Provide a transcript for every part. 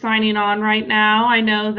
signing on right now. I know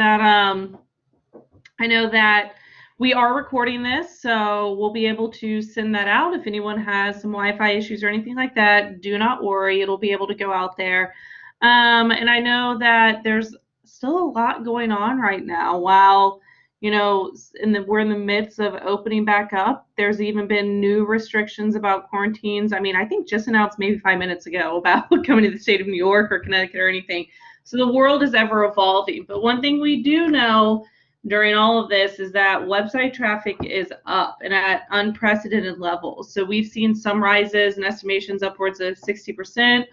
that we are recording this, so we'll be able to send that out. If anyone has some Wi-Fi issues or anything like that, do not worry. It'll be able to go out there. And I know that there's still a lot going on right now. While, we're in the midst of opening back up, there's even been new restrictions about quarantines. I mean, I think just announced maybe 5 minutes ago about coming to the state of New York or Connecticut or anything. So the world is ever evolving. But one thing we do know during all of this is that website traffic is up and at unprecedented levels. So we've seen some rises and estimations upwards of 60%.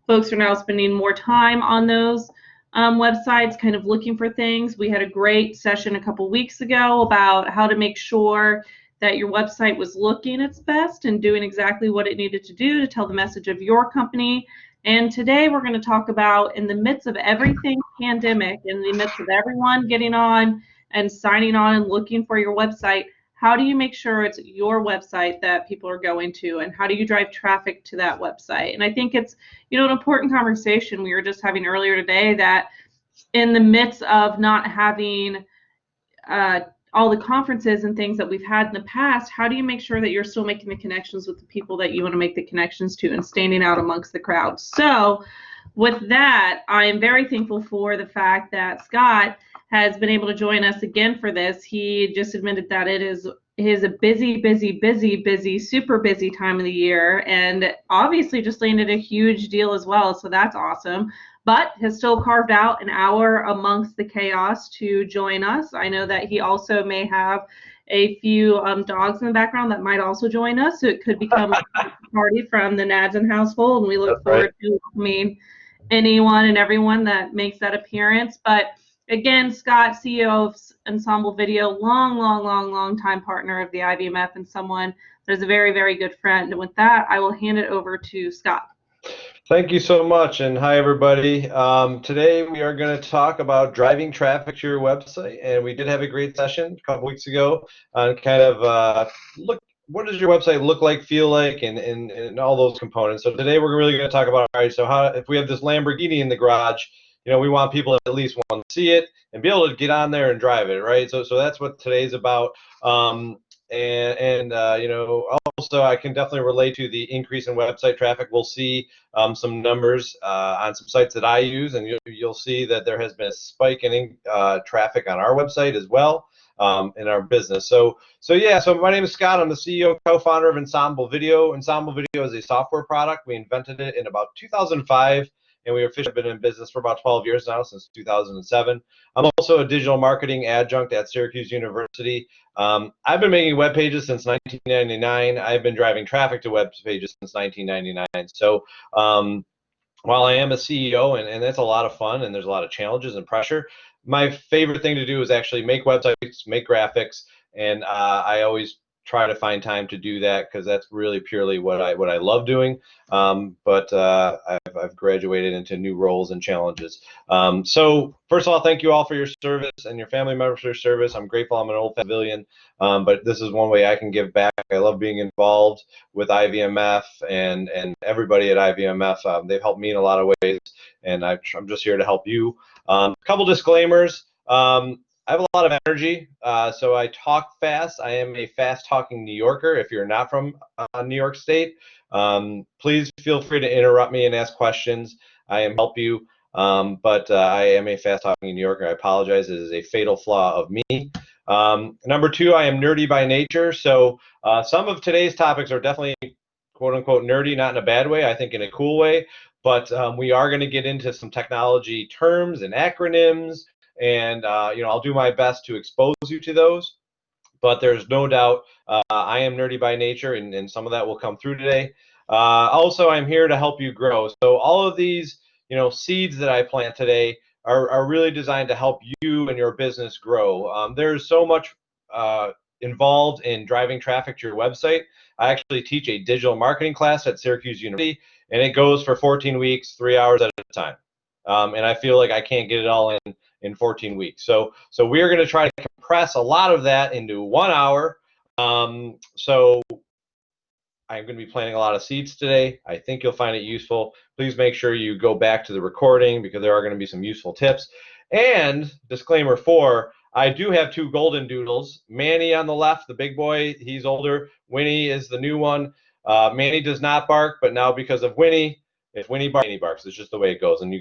Folks are now spending more time on those websites, kind of looking for things. We had a great session a couple weeks ago about how to make sure that your website was looking its best and doing exactly what it needed to do to tell the message of your company. And today we're going to talk about, in the midst of everything pandemic, in the midst of everyone getting on and signing on and looking for your website, how do you make sure it's your website that people are going to, and how do you drive traffic to that website? And I think it's, an important conversation we were just having earlier today, that in the midst of not having all the conferences and things that we've had in the past, how do you make sure that you're still making the connections with the people that you want to make the connections to and standing out amongst the crowd? So with that, I am very thankful for the fact that Scott has been able to join us again for this. He just admitted that it is a busy, super busy time of the year, and obviously just landed a huge deal as well, so that's awesome. But has still carved out an hour amongst the chaos to join us. I know that he also may have a few dogs in the background that might also join us, so it could become a party from the Nadson household, and we look forward to welcoming anyone and everyone that makes that appearance. But again, Scott, CEO of Ensemble Video, long time partner of the IVMF, and someone that is a very, very good friend. And with that, I will hand it over to Scott. Thank you so much, and hi everybody. Today we are going to talk about driving traffic to your website, and we did have a great session a couple weeks ago on kind of what does your website look like, feel like, and all those components. So today we're really going to talk about, all right, so how, if we have this Lamborghini in the garage, we want people to at least want to see it and be able to get on there and drive it, right? So that's what today's about. Also I can definitely relate to the increase in website traffic. We'll see some numbers on some sites that I use, and you'll see that there has been a spike in traffic on our website as well in our business. So my name is Scott. I'm the CEO, co-founder of Ensemble Video. Ensemble Video is a software product. We invented it in about 2005. And we officially been in business for about 12 years now, since 2007. I'm also a digital marketing adjunct at Syracuse University. I've been making web pages since 1999. I've been driving traffic to web pages since 1999. So while I am a CEO, and that's a lot of fun, and there's a lot of challenges and pressure, my favorite thing to do is actually make websites, make graphics, and I always try to find time to do that because that's really purely what I love doing. But I've graduated into new roles and challenges. So first of all, thank you all for your service and your family members for your service. I'm grateful. I'm an old civilian, but this is one way I can give back. I love being involved with IVMF and everybody at IVMF. They've helped me in a lot of ways, and I'm just here to help you. A couple disclaimers. I have a lot of energy, so I talk fast. I am a fast-talking New Yorker. If you're not from New York State, please feel free to interrupt me and ask questions. I am help you, but I am a fast-talking New Yorker. I apologize. It is a fatal flaw of me. Number two, I am nerdy by nature, so some of today's topics are definitely quote-unquote nerdy, not in a bad way, I think in a cool way, but we are going to get into some technology terms and acronyms, and I'll do my best to expose you to those, but there's no doubt I am nerdy by nature, and some of that will come through today. Also, I'm here to help you grow. So all of these seeds that I plant today are really designed to help you and your business grow. There's so much involved in driving traffic to your website. I actually teach a digital marketing class at Syracuse University, and it goes for 14 weeks, 3 hours at a time. And I feel like I can't get it all in 14 weeks. So we are going to try to compress a lot of that into 1 hour. So I'm going to be planting a lot of seeds today. I think you'll find it useful. Please make sure you go back to the recording because there are going to be some useful tips. And disclaimer 4, I do have 2 golden doodles. Manny on the left, the big boy, he's older. Winnie is the new one. Manny does not bark, but now because of Winnie, if Winnie barks, Manny barks. It's just the way it goes, and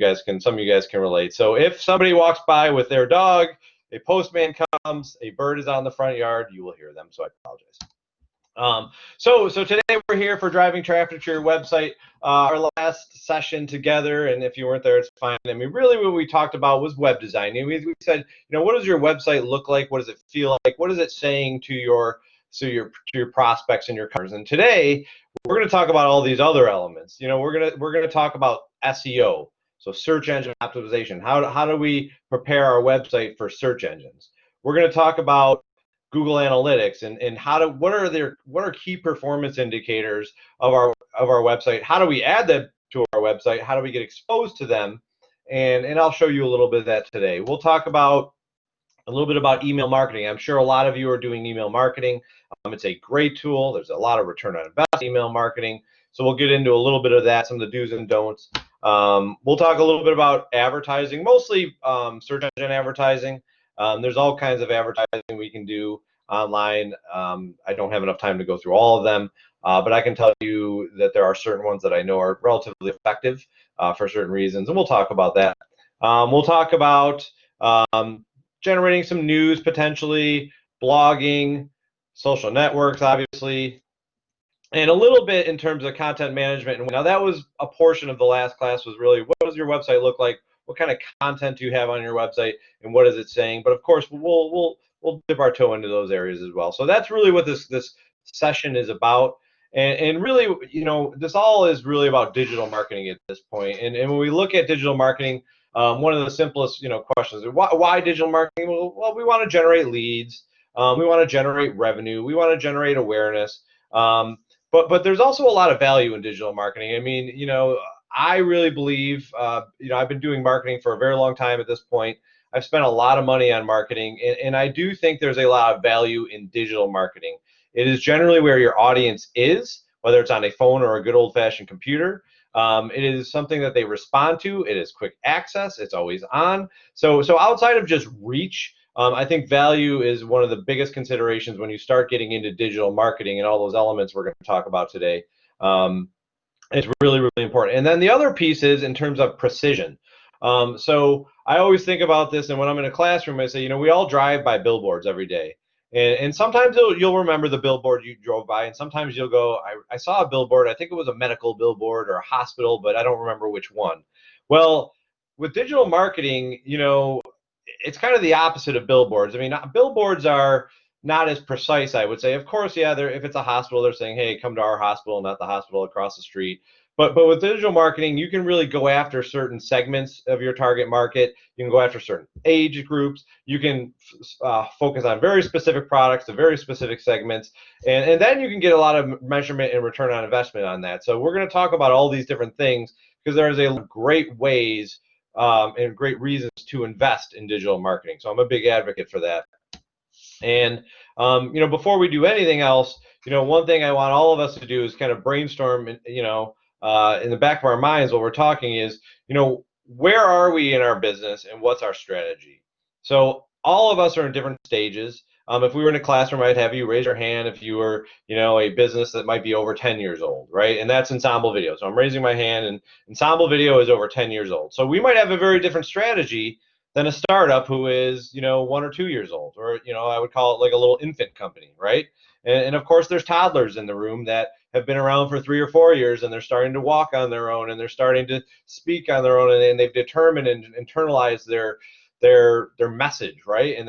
some of you guys can relate. So if somebody walks by with their dog, a postman comes, a bird is out in the front yard, you will hear them. So I apologize. So today we're here for driving traffic to your website. Our last session together, and if you weren't there, it's fine. I mean, really what we talked about was web design. And we said, you know, what does your website look like? What does it feel like? What is it saying to your prospects and your customers? And today we're going to talk about all these other elements. You know, we're going to talk about SEO, so search engine optimization. How do we prepare our website for search engines? We're going to talk about Google Analytics and what are key performance indicators of our website? How do we add them to our website? How do we get exposed to them? And I'll show you a little bit of that today. We'll talk about a little bit about email marketing. I'm sure a lot of you are doing email marketing. It's a great tool. There's a lot of return on investment in email marketing. So we'll get into a little bit of that, some of the do's and don'ts. We'll talk a little bit about advertising, mostly search engine advertising. There's all kinds of advertising we can do online. I don't have enough time to go through all of them, but I can tell you that there are certain ones that I know are relatively effective for certain reasons, and we'll talk about that. We'll talk about generating some news, potentially blogging, social networks, obviously, and a little bit in terms of content management. And now that was a portion of the last class, was really what does your website look like? What kind of content do you have on your website, and what is it saying? But of course, we'll dip our toe into those areas as well. So that's really what this session is about. And really, you know, this all is really about digital marketing at this point. And when we look at digital marketing, one of the simplest, you know, questions is why digital marketing? Well, we want to generate leads. We want to generate revenue. We want to generate awareness. But there's also a lot of value in digital marketing. I mean, you know, I really believe, you know, I've been doing marketing for a very long time at this point. I've spent a lot of money on marketing, and I do think there's a lot of value in digital marketing. It is generally where your audience is, whether it's on a phone or a good old-fashioned computer. It is something that they respond to. It is quick access. It's always on. So outside of just reach, I think value is one of the biggest considerations when you start getting into digital marketing and all those elements we're going to talk about today. It's really, really important. And then the other piece is in terms of precision. So I always think about this, and when I'm in a classroom, I say, you know, we all drive by billboards every day. And sometimes you'll remember the billboard you drove by, and sometimes you'll go, I saw a billboard, I think it was a medical billboard or a hospital, but I don't remember which one. Well, with digital marketing, you know, it's kind of the opposite of billboards. I mean, billboards are not as precise, I would say. Of course, yeah, if it's a hospital, they're saying, hey, come to our hospital, not the hospital across the street. But with digital marketing, you can really go after certain segments of your target market. You can go after certain age groups. You can focus on very specific products to very specific segments. And then you can get a lot of measurement and return on investment on that. So we're going to talk about all these different things because there's a great ways and great reasons to invest in digital marketing. So I'm a big advocate for that. And you know, before we do anything else, you know, one thing I want all of us to do is kind of brainstorm, you know, in the back of our minds while we're talking is, you know, where are we in our business and what's our strategy? So all of us are in different stages. If we were in a classroom, I'd have you raise your hand if you were, you know, a business that might be over 10 years old, right? And that's Ensemble Video. So I'm raising my hand, and Ensemble Video is over 10 years old. So we might have a very different strategy than a startup who is, you know, 1 or 2 years old, or, you know, I would call it like a little infant company, right? And of course, there's toddlers in the room that have been around for 3 or 4 years, and they're starting to walk on their own, and they're starting to speak on their own, and they've determined and internalized their message, right? And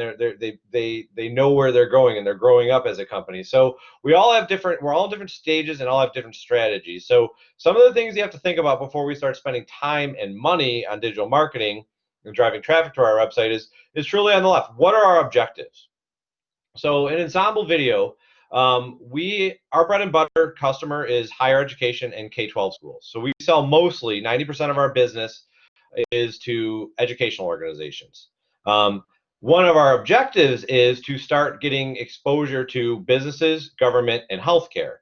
they know where they're going, and they're growing up as a company. So we're all in different stages and all have different strategies. So some of the things you have to think about before we start spending time and money on digital marketing and driving traffic to our website is truly on the left. What are our objectives? So in Ensemble Video, our bread and butter customer is higher education and K-12 schools. So we sell mostly 90% of our business is to educational organizations. One of our objectives is to start getting exposure to businesses, government, and healthcare.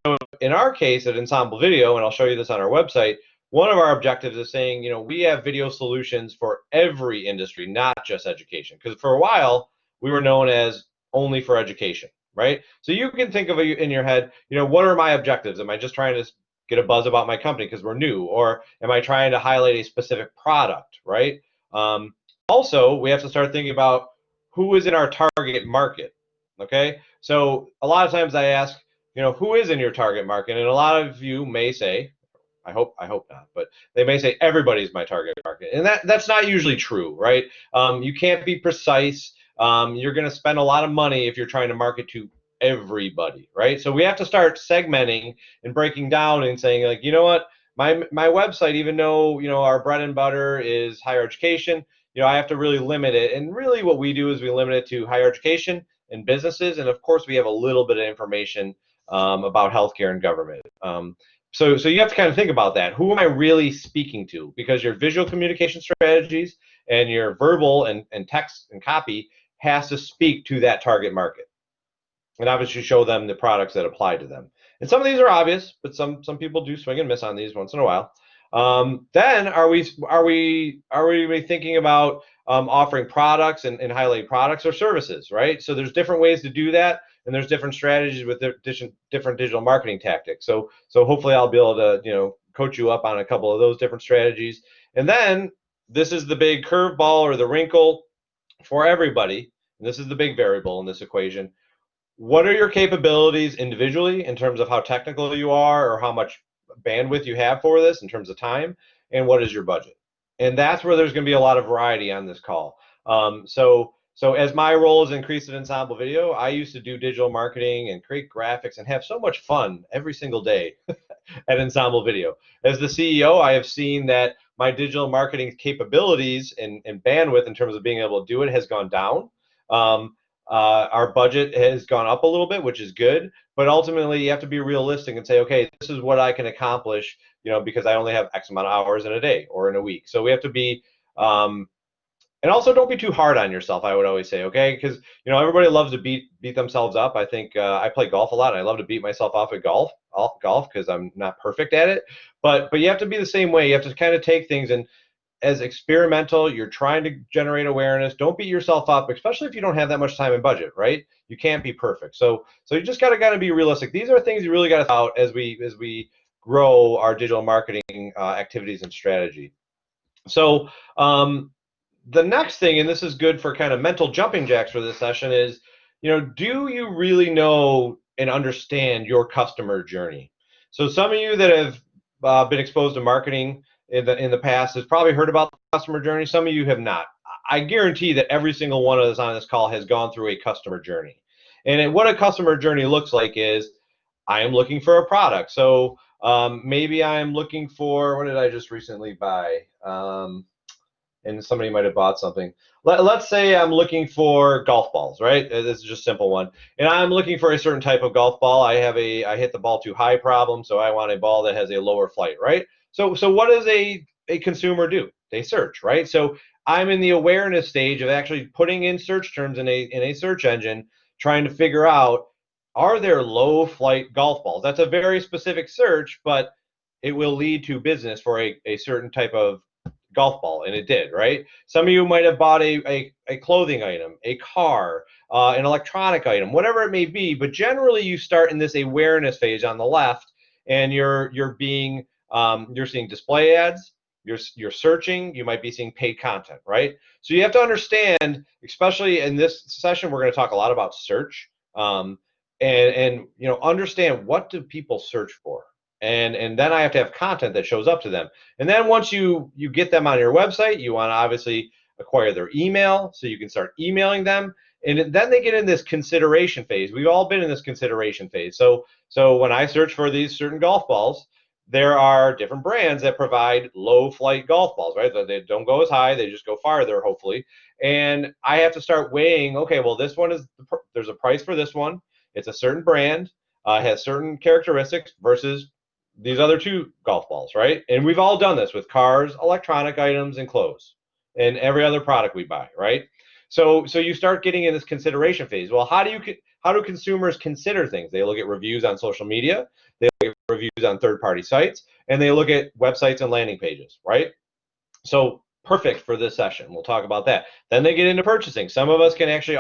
so in our case at Ensemble Video, and I'll show you this on our website, one of our objectives is saying, we have video solutions for every industry, not just education. Because for a while, we were known as only for education, right? So you can think of it in your head, what are my objectives? Am I just trying to get a buzz about my company because we're new? Or am I trying to highlight a specific product, right? Also, we have to start thinking about who is in our target market, okay? So a lot of times I ask, who is in your target market? And a lot of you may say, I hope not, but they may say everybody's my target market, and that's not usually true, right? You can't be precise. You're going to spend a lot of money if you're trying to market to everybody, right? So we have to start segmenting and breaking down and saying, like, you know what, my website, even though our bread and butter is higher education, I have to really limit it. And really, what we do is we limit it to higher education and businesses, and of course, we have a little bit of information about healthcare and government. So you have to kind of think about that. Who am I really speaking to? Because your visual communication strategies and your verbal and text and copy has to speak to that target market, and obviously show them the products that apply to them. And some of these are obvious, but some people do swing and miss on these once in a while. Then are we thinking about offering products and highlighting products or services, right? So there's different ways to do that, and there's different strategies with different digital marketing tactics. So hopefully I'll be able to coach you up on a couple of those different strategies. And then this is the big curveball or the wrinkle for everybody. And this is the big variable in this equation. What are your capabilities individually in terms of how technical you are or how much bandwidth you have for this in terms of time, and what is your budget? And that's where there's going to be a lot of variety on this call. So as my role has increased at Ensemble Video, I used to do digital marketing and create graphics and have so much fun every single day at Ensemble Video. As the CEO, I have seen that my digital marketing capabilities and bandwidth in terms of being able to do it has gone down. Our budget has gone up a little bit, which is good, but ultimately you have to be realistic and say, okay, this is what I can accomplish, because I only have X amount of hours in a day or in a week. So we have to be, and also don't be too hard on yourself, I would always say, okay? Because, everybody loves to beat themselves up. I think I play golf a lot, and I love to beat myself off at golf because I'm not perfect at it. But you have to be the same way. You have to kind of take things and as experimental, you're trying to generate awareness. Don't beat yourself up, especially if you don't have that much time and budget, right? You can't be perfect. So you just gotta be realistic. These are things you really gotta out as we grow our digital marketing activities and strategy. So the next thing, and this is good for kind of mental jumping jacks for this session, is do you really know and understand your customer journey? So some of you that have been exposed to marketing in the past has probably heard about the customer journey. Some of you have not. I guarantee that every single one of us on this call has gone through a customer journey. And what a customer journey looks like is I am looking for a product. So maybe I'm looking for, what did I just recently buy? And somebody might have bought something. Let's say I'm looking for golf balls, right? This is just a simple one. And I'm looking for a certain type of golf ball. I hit the ball too high problem, so I want a ball that has a lower flight, right? So what does a consumer do? They search, right? So I'm in the awareness stage of actually putting in search terms in a search engine, trying to figure out, are there low flight golf balls? That's a very specific search, but it will lead to business for a certain type of golf ball, and it did, right? Some of you might have bought a clothing item, a car, an electronic item, whatever it may be, but generally you start in this awareness phase on the left, and you're seeing display ads, you're searching, you might be seeing paid content, right? So you have to understand, especially in this session, we're going to talk a lot about search, and understand, what do people search for? And then I have to have content that shows up to them. And then once you get them on your website, you want to obviously acquire their email so you can start emailing them. And then they get in this consideration phase. We've all been in this consideration phase. So when I search for these certain golf balls, there are different brands that provide low flight golf balls, right? They don't go as high, they just go farther, hopefully. And I have to start weighing, okay, well, this one there's a price for this one. It's a certain brand, has certain characteristics versus these other two golf balls, right? And we've all done this with cars, electronic items, and clothes, and every other product we buy, right? So you start getting in this consideration phase. Well, how how do consumers consider things? They look at reviews on social media, they look at reviews on third-party sites, and they look at websites and landing pages, right? So perfect for this session. We'll talk about that. Then they get into purchasing. Some of us can actually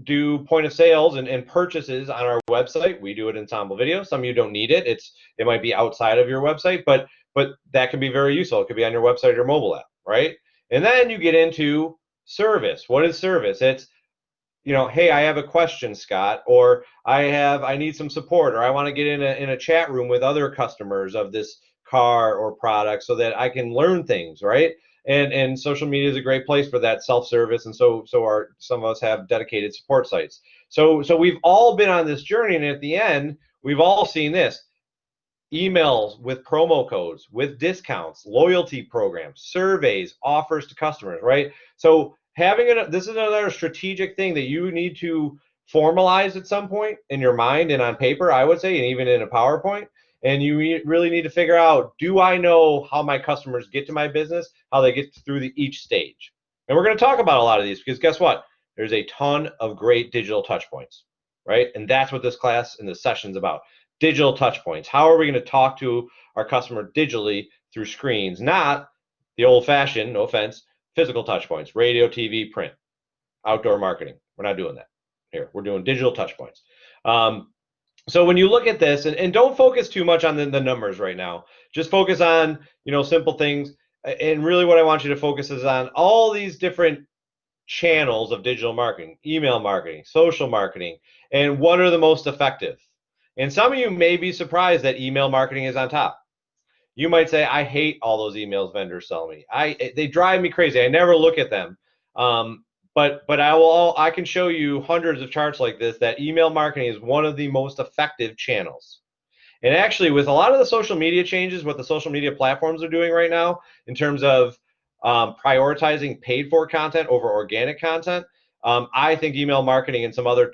do point of sales and purchases on our website. We do it in Ensemble Video. Some of you don't need it. It might be outside of your website, but that can be very useful. It could be on your website or your mobile app, right? And then you get into service. What is service? It's, hey, I have a question, Scott, or I need some support, or I want to get in a chat room with other customers of this car or product so that I can learn things, right? And social media is a great place for that self-service, and so are some of us have dedicated support sites. So we've all been on this journey, and at the end, we've all seen this. Emails with promo codes, with discounts, loyalty programs, surveys, offers to customers, right? So this is another strategic thing that you need to formalize at some point in your mind and on paper, I would say, and even in a PowerPoint. And you really need to figure out, do I know how my customers get to my business, how they get through each stage? And we're going to talk about a lot of these because guess what? There's a ton of great digital touch points, right? And that's what this class and this session is about. Digital touch points. How are we going to talk to our customer digitally through screens, not the old-fashioned, no offense, physical touch points, radio, TV, print, outdoor marketing. We're not doing that here. We're doing digital touch points. So when you look at this, and don't focus too much on the numbers right now, just focus on, simple things. And really what I want you to focus is on all these different channels of digital marketing, email marketing, social marketing, and what are the most effective. And some of you may be surprised that email marketing is on top. You might say, I hate all those emails vendors sell me. They drive me crazy. I never look at them. But I can show you hundreds of charts like this that email marketing is one of the most effective channels. And actually, with a lot of the social media changes, what the social media platforms are doing right now in terms of prioritizing paid for content over organic content, I think email marketing and some other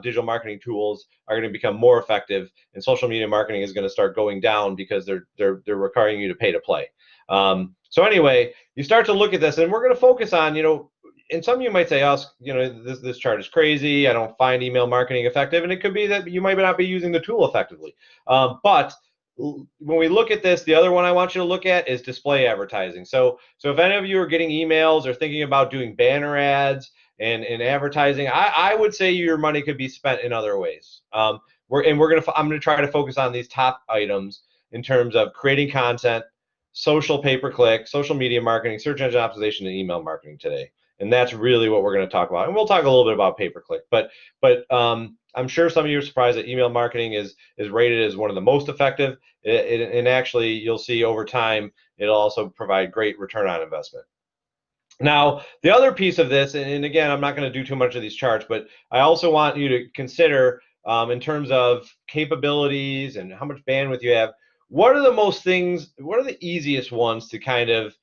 digital marketing tools are going to become more effective, and social media marketing is going to start going down because they're requiring you to pay to play. So anyway, you start to look at this, and we're going to focus on, and some of you might say, this chart is crazy. I don't find email marketing effective, and it could be that you might not be using the tool effectively. But when we look at this, the other one I want you to look at is display advertising. So if any of you are getting emails or thinking about doing banner ads and advertising, I would say your money could be spent in other ways. I'm gonna try to focus on these top items in terms of creating content, social pay-per-click, social media marketing, search engine optimization, and email marketing today. And that's really what we're going to talk about. And we'll talk a little bit about pay-per-click. But I'm sure some of you are surprised that email marketing is rated as one of the most effective. And actually, you'll see over time, it'll also provide great return on investment. Now, the other piece of this, and again, I'm not going to do too much of these charts, but I also want you to consider in terms of capabilities and how much bandwidth you have, what are the easiest ones to kind of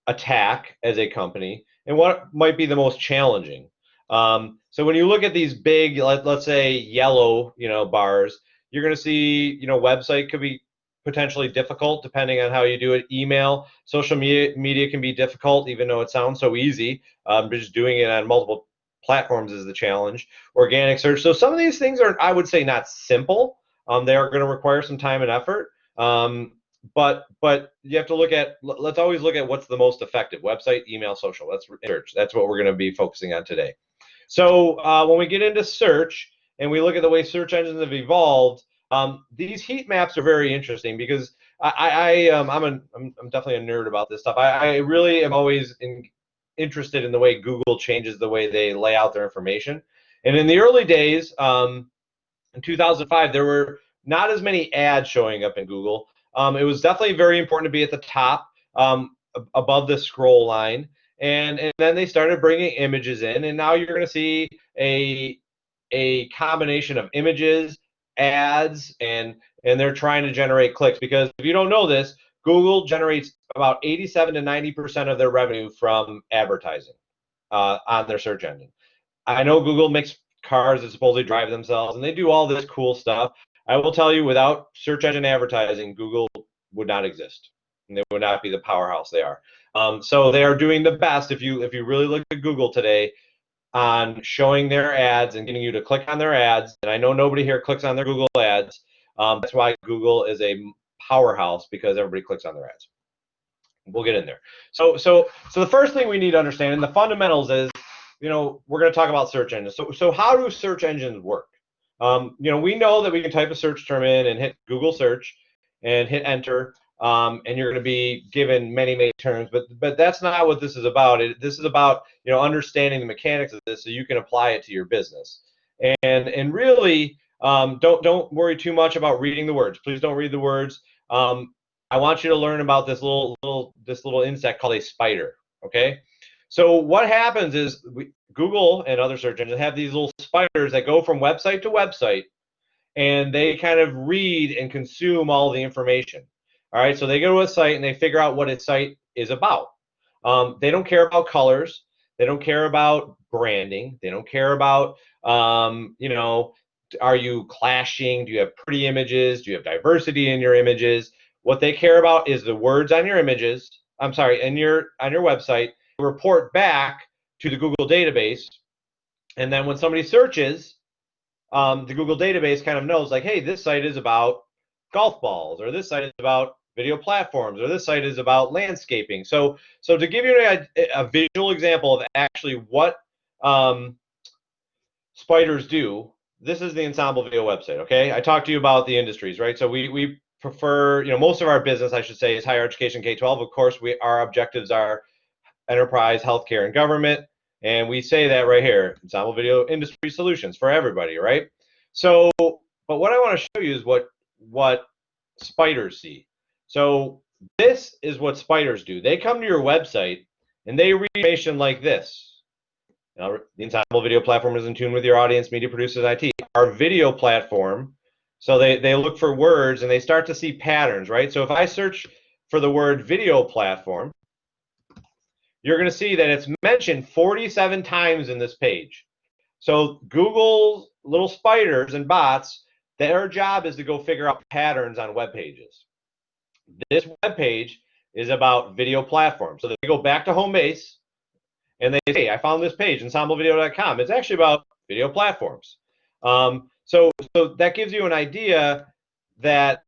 attack as a company, and what might be the most challenging. So when you look at these big, let's say yellow, bars, you're going to see, website could be potentially difficult depending on how you do it. Email, social media can be difficult, even though it sounds so easy. But just doing it on multiple platforms is the challenge. Organic search. So some of these things are, I would say, not simple. They are going to require some time and effort. But you have to let's always look at what's the most effective: website, email, social. That's search. That's what we're going to be focusing on today. So when we get into search and we look at the way search engines have evolved, these heat maps are very interesting because I'm definitely a nerd about this stuff. I really am always interested in the way Google changes the way they lay out their information. And in the early days, in 2005, there were not as many ads showing up in Google. It was definitely very important to be at the top, above the scroll line, and then they started bringing images in, and now you're going to see a combination of images, ads, and they're trying to generate clicks, because if you don't know this, Google generates about 87 to 90% of their revenue from advertising on their search engine. I know Google makes cars that supposedly drive themselves, and they do all this cool stuff. I will tell you, without search engine advertising, Google would not exist, and they would not be the powerhouse they are. So they are doing the best. If you really look at Google today, on showing their ads and getting you to click on their ads. And I know nobody here clicks on their Google ads. That's why Google is a powerhouse, because everybody clicks on their ads. We'll get in there. So the first thing we need to understand, and the fundamentals is, we're going to talk about search engines. So how do search engines work? We know that we can type a search term in and hit Google search and hit enter, and you're going to be given many terms, but that's not what this is about. This is about understanding the mechanics of this so you can apply it to your business. And really, don't worry too much about reading the words. Please don't read the words. I want you to learn about this little insect called a spider. Okay, so what happens is Google and other search engines have these little spiders that go from website to website, and they kind of read and consume all the information. All right, so they go to a site and they figure out what a site is about. They don't care about colors. They don't care about branding. They don't care about, are you clashing? Do you have pretty images? Do you have diversity in your images? What they care about is the words on your images. I'm sorry, on your website. Report back to the Google database, and then when somebody searches, the Google database kind of knows, like, hey, this site is about golf balls, or this site is about video platforms, or this site is about landscaping. So to give you a visual example of actually what spiders do, this is the Ensemble Video website. Okay, I talked to you about the industries, right? So we prefer, most of our business, I should say, is higher education, K-12. Of course, our objectives are enterprise, healthcare, and government. And we say that right here, Ensemble Video Industry Solutions for everybody, right? So, but what I want to show you is what spiders see. So this is what spiders do. They come to your website and they read information like this. The Ensemble Video platform is in tune with your audience, media producers, IT. Our video platform, so they look for words and they start to see patterns, right? So if I search for the word video platform, you're going to see that it's mentioned 47 times in this page. So Google's little spiders and bots, their job is to go figure out patterns on web pages. This web page is about video platforms. So they go back to home base and they say, hey, I found this page, ensemblevideo.com. It's actually about video platforms. So that gives you an idea that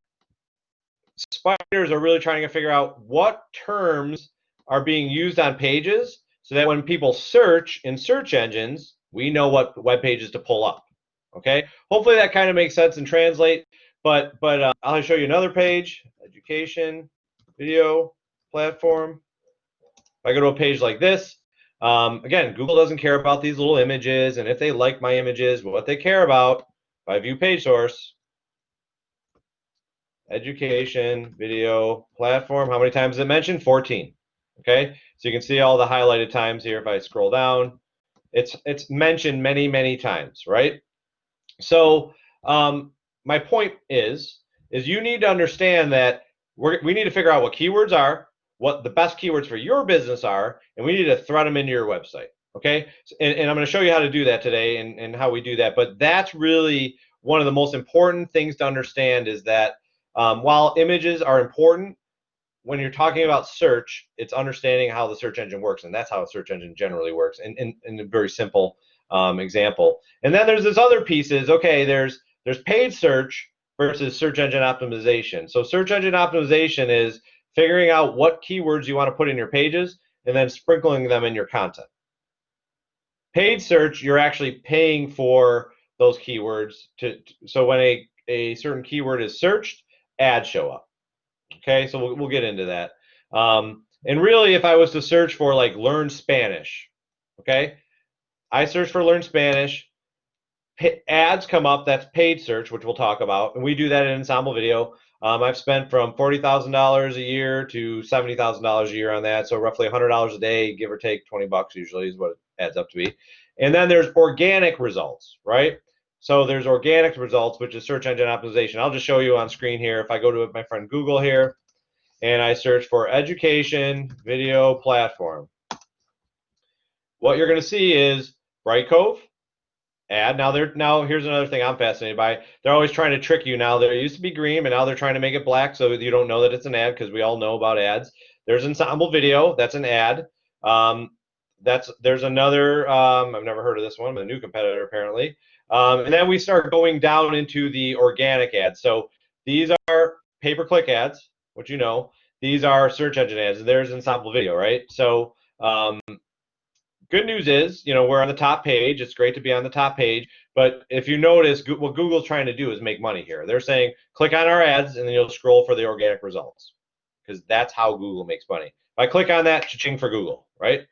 spiders are really trying to figure out what terms are being used on pages, so that when people search in search engines, we know what web pages to pull up. Okay, hopefully that kind of makes sense and translate. But I'll show you another page: education, video, platform. If I go to a page like this, again, Google doesn't care about these little images, and if they like my images, what they care about, if I view page source, education, video, platform, how many times is it mentioned? 14. Okay, so you can see all the highlighted times here. If I scroll down, it's mentioned many times, right? So my point is you need to understand that we need to figure out what keywords are, what the best keywords for your business are, and we need to thread them into your website. Okay, and I'm going to show you how to do that today and how we do that. But that's really one of the most important things to understand, is that while images are important, when you're talking about search, it's understanding how the search engine works, and that's how a search engine generally works in a very simple example. And then there's this other pieces. Okay, there's paid search versus search engine optimization. So search engine optimization is figuring out what keywords you want to put in your pages and then sprinkling them in your content. Paid search, you're actually paying for those keywords so when a certain keyword is searched, ads show up. Okay, so we'll get into that. And really, if I was to search for like learn Spanish, okay, I search for learn Spanish, ads come up, that's paid search, which we'll talk about, and we do that in Ensemble Video. I've spent from $40,000 a year to $70,000 a year on that, so roughly $100 a day, give or take 20 bucks usually is what it adds up to be. And then there's organic results, right? So there's organic results, which is search engine optimization. I'll just show you on screen here. If I go to my friend Google here and I search for education video platform, what you're going to see is Bright Cove ad. Now here's another thing I'm fascinated by. They're always trying to trick you. Now there used to be green, and now they're trying to make it black so you don't know that it's an ad, because we all know about ads. There's Ensemble Video, that's an ad. there's another. I've never heard of this one, but a new competitor apparently. And then we start going down into the organic ads. So these are pay-per-click ads, which you know. These are search engine ads. There's Ensemble Video, right? So good news is, you know, we're on the top page. It's great to be on the top page. But if you notice, what Google's trying to do is make money here. They're saying, click on our ads, and then you'll scroll for the organic results, because that's how Google makes money. If I click on that, cha-ching for Google, right?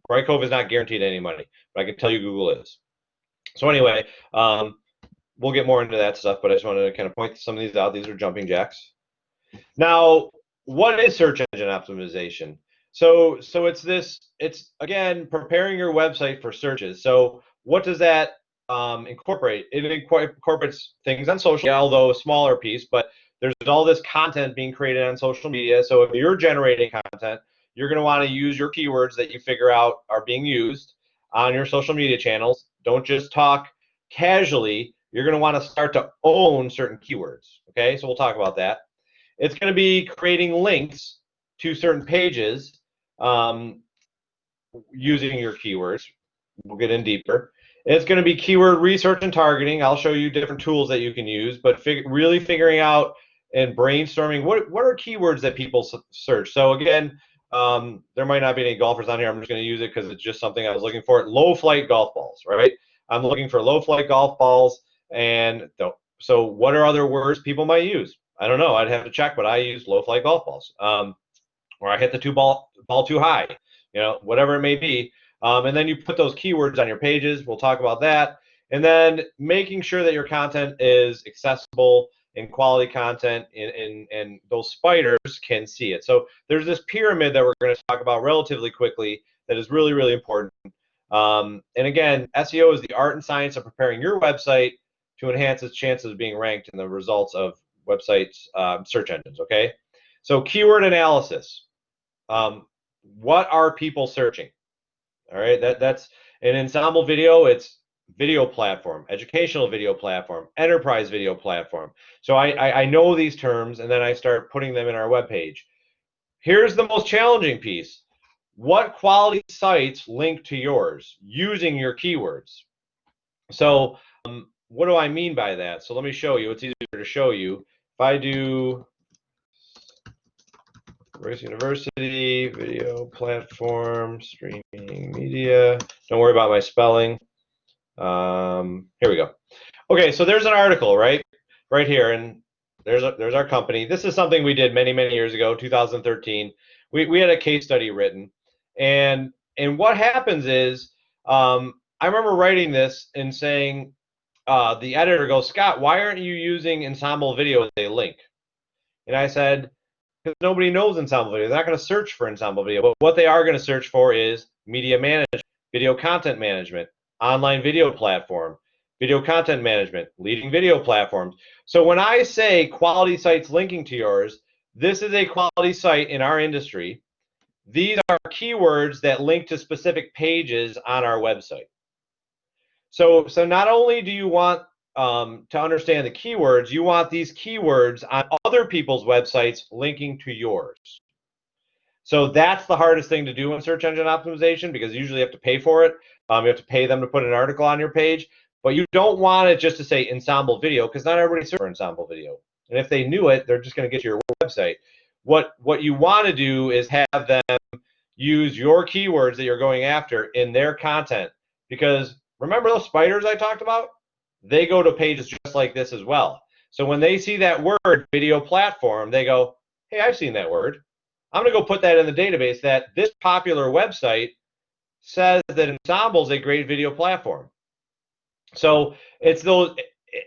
Bright Cove is not guaranteed any money, but I can tell you Google is. So anyway, we'll get more into that stuff, but I just wanted to kind of point some of these out. These are jumping jacks. Now, what is search engine optimization? So it's again preparing your website for searches. So what does that incorporate? It incorporates things on social, although a smaller piece, but there's all this content being created on social media. So if you're generating content, you're going to want to use your keywords that you figure out are being used on your social media channels. Don't just talk casually. You're going to want to start to own certain keywords. Okay, so we'll talk about that. It's going to be creating links to certain pages using your keywords. We'll get in deeper. It's going to be keyword research and targeting. I'll show you different tools that you can use, but really figuring out and brainstorming what are keywords that people search. So again, there might not be any golfers on here. I'm just going to use it because it's just something I was looking for. Low flight golf balls, right? I'm looking for low flight golf balls, and so what are other words people might use? I don't know. I'd have to check, but I use low flight golf balls, or I hit the ball too high, you know, whatever it may be. And then you put those keywords on your pages. We'll talk about that. And then making sure that your content is accessible and quality content, and those spiders can see it. So there's this pyramid that we're going to talk about relatively quickly that is really, really important. And again, SEO is the art and science of preparing your website to enhance its chances of being ranked in the results of websites, search engines, okay? So keyword analysis. What are people searching? All right, that's an Ensemble Video. It's video platform, educational video platform, enterprise video platform. So I know these terms, and then I start putting them in our web page. Here's the most challenging piece. What quality sites link to yours using your keywords? So what do I mean by that? So let me show you. It's easier to show you. If I do Rice University, video platform, streaming media. Don't worry about my spelling. Here we go. Okay, so there's an article, right here, and there's our company. This is something we did many years ago, 2013. We had a case study written, and what happens is, I remember writing this and saying, the editor goes, Scott, why aren't you using Ensemble Video as a link? And I said, because nobody knows Ensemble Video. They're not going to search for Ensemble Video, but what they are going to search for is media management, video content management, online video platform, video content management, leading video platforms. So when I say quality sites linking to yours, this is a quality site in our industry. These are keywords that link to specific pages on our website. So not only do you want to understand the keywords, you want these keywords on other people's websites linking to yours. So that's the hardest thing to do in search engine optimization, because usually you have to pay for it. You have to pay them to put an article on your page, but you don't want it just to say Ensemble Video, because not everybody searches for Ensemble Video. And if they knew it, they're just going to get to your website. What you want to do is have them use your keywords that you're going after in their content, because remember those spiders I talked about? They go to pages just like this as well. So when they see that word, video platform, they go, hey, I've seen that word. I'm going to go put that in the database that this popular website says that Ensemble is a great video platform. So it's those,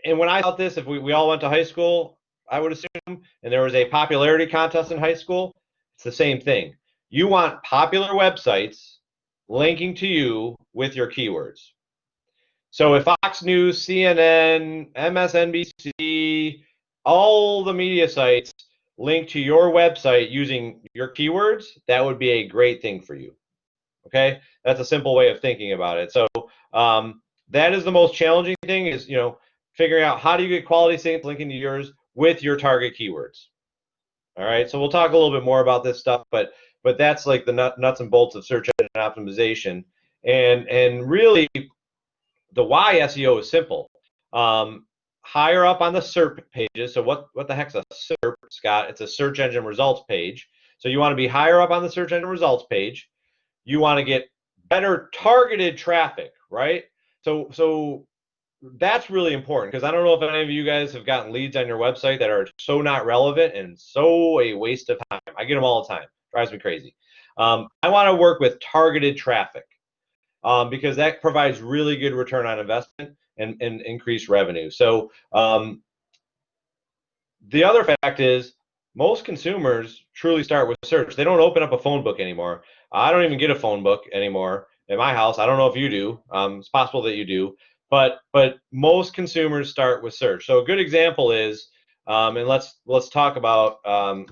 and when I thought this, if we all went to high school, I would assume, and there was a popularity contest in high school, it's the same thing. You want popular websites linking to you with your keywords. So if Fox News, CNN, MSNBC, all the media sites link to your website using your keywords, that would be a great thing for you. Okay, that's a simple way of thinking about it. So that is the most challenging thing, is, you know, figuring out how do you get quality sites linking to yours with your target keywords. All right, so we'll talk a little bit more about this stuff, but but that's like the nuts and bolts of search engine optimization. And really, the why SEO is simple. Higher up on the SERP pages. So what the heck's a SERP, Scott? It's a search engine results page. So you want to be higher up on the search engine results page. You want to get better targeted traffic, right? So that's really important, because I don't know if any of you guys have gotten leads on your website that are so not relevant and so a waste of time. I get them all the time. Drives me crazy. I want to work with targeted traffic, because that provides really good return on investment and increased revenue. So the other fact is, most consumers truly start with search. They don't open up a phone book anymore. I don't even get a phone book anymore at my house. I don't know if you do. It's possible that you do, but most consumers start with search. So a good example is, and let's talk about,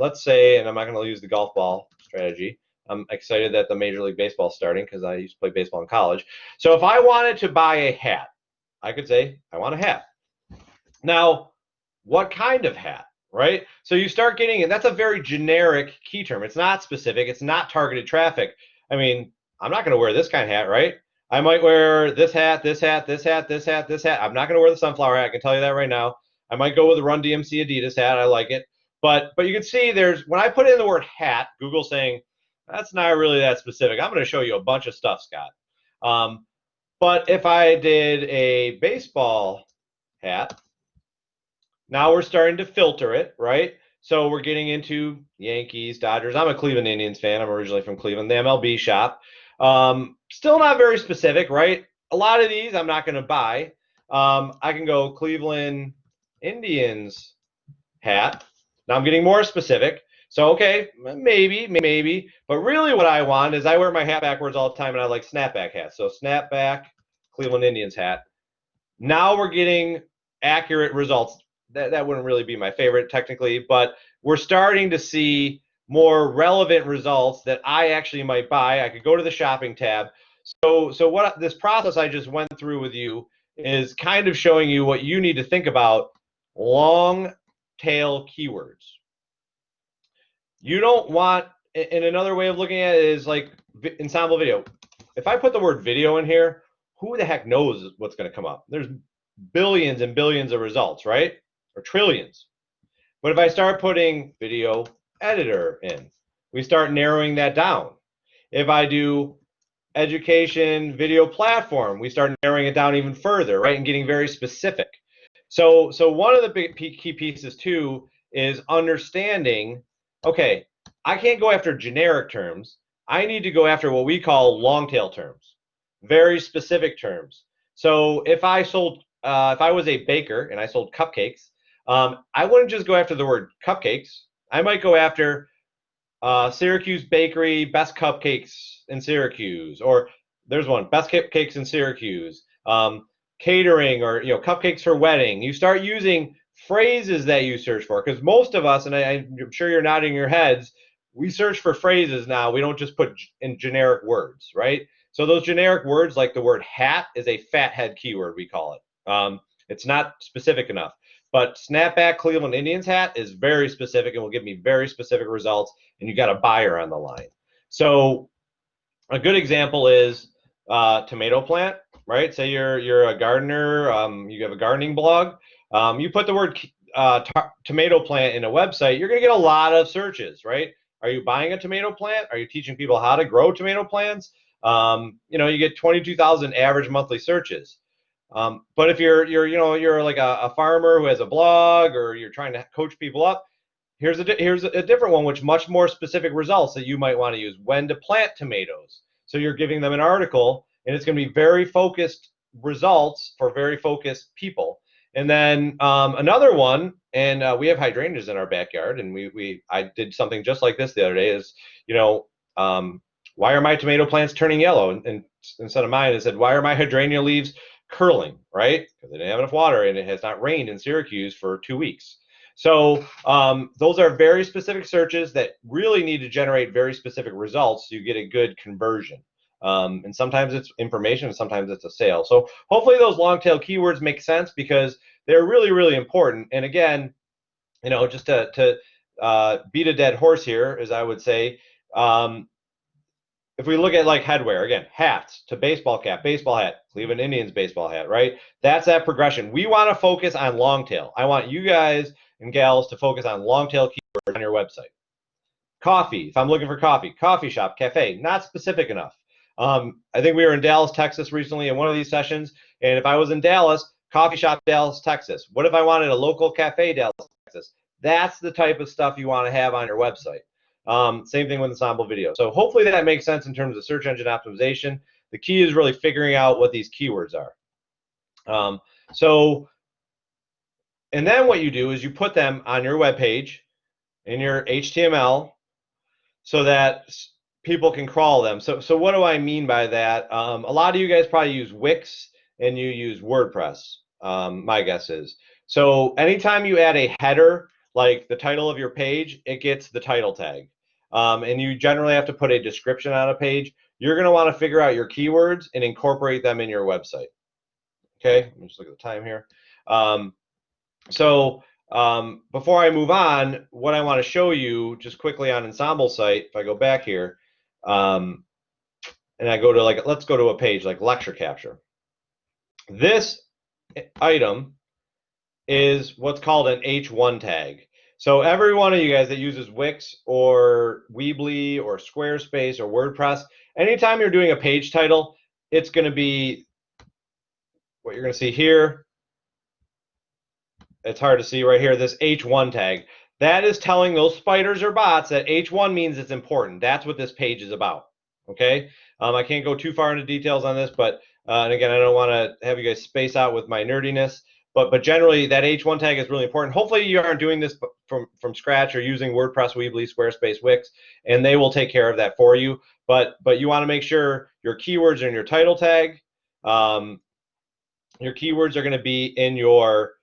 let's say, and I'm not going to use the golf ball strategy. I'm excited that the Major League Baseball is starting, because I used to play baseball in college. So if I wanted to buy a hat, I could say I want a hat. Now, what kind of hat, right? So you start getting, and that's a very generic key term. It's not specific. It's not targeted traffic. I mean, I'm not going to wear this kind of hat, right? I might wear this hat, this hat, this hat, this hat, this hat. I'm not going to wear the sunflower hat. I can tell you that right now. I might go with the Run DMC Adidas hat. I like it. But you can see when I put in the word hat, Google's saying, that's not really that specific. I'm going to show you a bunch of stuff, Scott. But if I did a baseball hat, now we're starting to filter it, right? So we're getting into Yankees, Dodgers. I'm a Cleveland Indians fan. I'm originally from Cleveland, the MLB shop. Still not very specific, right? A lot of these I'm not going to buy. I can go Cleveland Indians hat. Now I'm getting more specific. So, okay, maybe. But really what I want is, I wear my hat backwards all the time, and I like snapback hats. So snapback Cleveland Indians hat. Now we're getting accurate results. That wouldn't really be my favorite technically, but we're starting to see more relevant results that I actually might buy. I could go to the shopping tab. So what this process I just went through with you is kind of showing you what you need to think about: long tail keywords. You don't want, and another way of looking at it is like ensemble video. If I put the word video in here, who the heck knows what's going to come up? There's billions and billions of results, right? Or trillions. But if I start putting video editor in, we start narrowing that down. If I do education video platform, we start narrowing it down even further, right? And getting very specific. So one of the big key pieces too is understanding, okay, I can't go after generic terms. I need to go after what we call long tail terms, very specific terms. So if I was a baker and I sold cupcakes, I wouldn't just go after the word cupcakes. I might go after Syracuse Bakery, best cupcakes in Syracuse, or there's one, best cupcakes in Syracuse, catering, or cupcakes for wedding. You start using phrases that you search for, because most of us, and I'm sure you're nodding your heads, we search for phrases now. We don't just put in generic words, right? So those generic words, like the word hat, is a fathead keyword, we call it. It's not specific enough. But snapback Cleveland Indians hat is very specific and will give me very specific results, and you got a buyer on the line. So a good example is tomato plant, right? Say you're a gardener, you have a gardening blog. You put the word tomato plant in a website, you're going to get a lot of searches, right? Are you buying a tomato plant? Are you teaching people how to grow tomato plants? You get 22,000 average monthly searches. But if you're like a farmer who has a blog, or you're trying to coach people up, here's a different one, which much more specific results that you might want to use: when to plant tomatoes. So you're giving them an article, and it's going to be very focused results for very focused people. And then another one, and we have hydrangeas in our backyard, and I did something just like this the other day. Is why are my tomato plants turning yellow? And instead of mine, it said, why are my hydrangea leaves curling, right? Because they didn't have enough water, and it has not rained in Syracuse for 2 weeks. So those are very specific searches that really need to generate very specific results so you get a good conversion. And sometimes it's information, and sometimes it's a sale. So hopefully those long tail keywords make sense, because they're really, really important. And again, just to beat a dead horse here, as I would say, if we look at like headwear, again, hats to baseball cap, baseball hat, Cleveland Indians baseball hat, right? That's that progression. We want to focus on long tail. I want you guys and gals to focus on long tail keywords on your website. Coffee, if I'm looking for coffee, coffee shop, cafe, not specific enough. I think we were in Dallas, Texas recently in one of these sessions, and if I was in Dallas, coffee shop, Dallas, Texas. What if I wanted a local cafe, Dallas, Texas? That's the type of stuff you want to have on your website. Same thing with ensemble video. So hopefully that makes sense in terms of search engine optimization. The key is really figuring out what these keywords are. And then what you do is you put them on your web page in your HTML so that people can crawl them. So what do I mean by that? A lot of you guys probably use Wix and you use WordPress, my guess is. So anytime you add a header, like the title of your page, it gets the title tag. And you generally have to put a description on a page. You're going to want to figure out your keywords and incorporate them in your website. Okay, let me just look at the time here. Before I move on, what I want to show you just quickly on Ensemble site, if I go back here, and I go to let's go to a page like lecture capture. This item is what's called an H1 tag. So every one of you guys that uses Wix or Weebly or Squarespace or WordPress, anytime you're doing a page title, it's going to be what you're going to see here. It's hard to see right here, this H1 tag. That is telling those spiders or bots that H1 means it's important. That's what this page is about. Okay? I can't go too far into details on this, but and again, I don't want to have you guys space out with my nerdiness. But generally, that H1 tag is really important. Hopefully, you aren't doing this from scratch or using WordPress, Weebly, Squarespace, Wix, and they will take care of that for you. But you want to make sure your keywords are in your title tag. Your keywords are going to be in your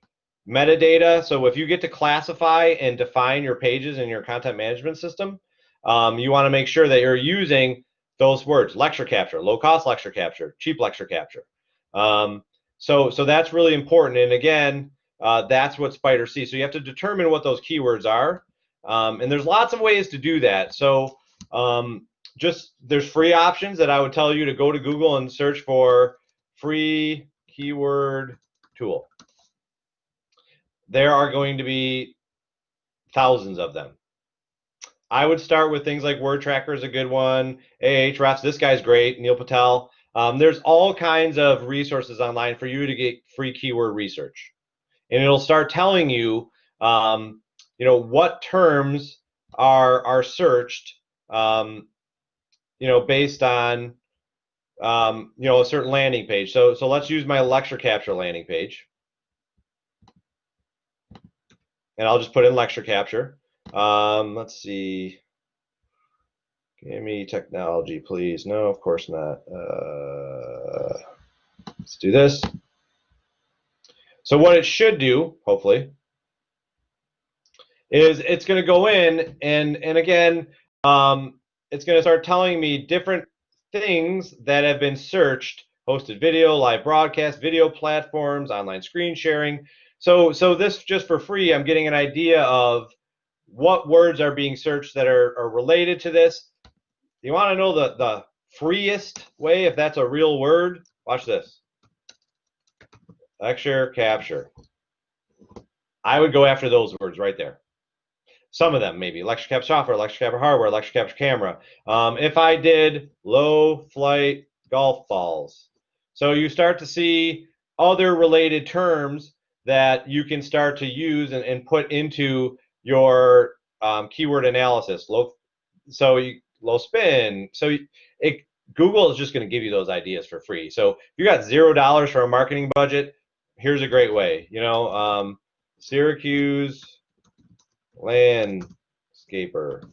metadata. So if you get to classify and define your pages in your content management system, you want to make sure that you're using those words: lecture capture, low cost lecture capture, cheap lecture capture. So that's really important. And again, that's what spiders see. So you have to determine what those keywords are. And there's lots of ways to do that. So there's free options that I would tell you to go to Google and search for free keyword tool. There are going to be thousands of them. I would start with things like Word Tracker is a good one. Ahrefs, this guy's great, Neil Patel. There's all kinds of resources online for you to get free keyword research, and it'll start telling you, what terms are searched, based on, a certain landing page. So let's use my lecture capture landing page. And I'll just put in lecture capture. Let's see. Give me technology, please. No, of course not. Let's do this. So what it should do, hopefully, is it's going to go in and again, it's going to start telling me different things that have been searched: hosted video, live broadcast, video platforms, online screen sharing. So this, just for free, I'm getting an idea of what words are being searched that are related to this. You want to know the freest way, if that's a real word? Watch this. Lecture capture. I would go after those words right there. Some of them, maybe lecture capture software, lecture capture hardware, lecture capture camera. If I did low flight golf balls. So you start to see other related terms that you can start to use and put into your keyword analysis. Low spin. Google is just going to give you those ideas for free. So if you got $0 for a marketing budget, here's a great way. Syracuse landscaper.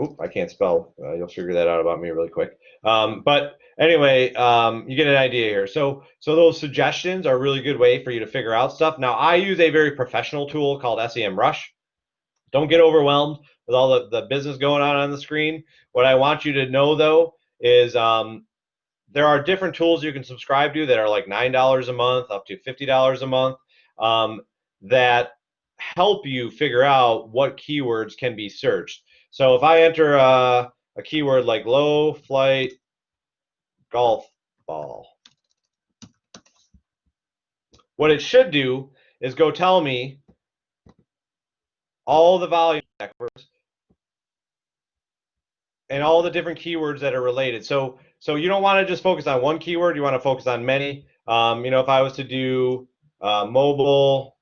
Oop, I can't spell. You'll figure that out about me really quick. But anyway, you get an idea here. So those suggestions are a really good way for you to figure out stuff. Now, I use a very professional tool called SEMrush. Don't get overwhelmed with all the business going on the screen. What I want you to know, though, is there are different tools you can subscribe to that are like $9 a month up to $50 a month that help you figure out what keywords can be searched. So if I enter a keyword like low flight golf ball, what it should do is go tell me all the volume and all the different keywords that are related. So you don't want to just focus on one keyword. You want to focus on many. If I was to do mobile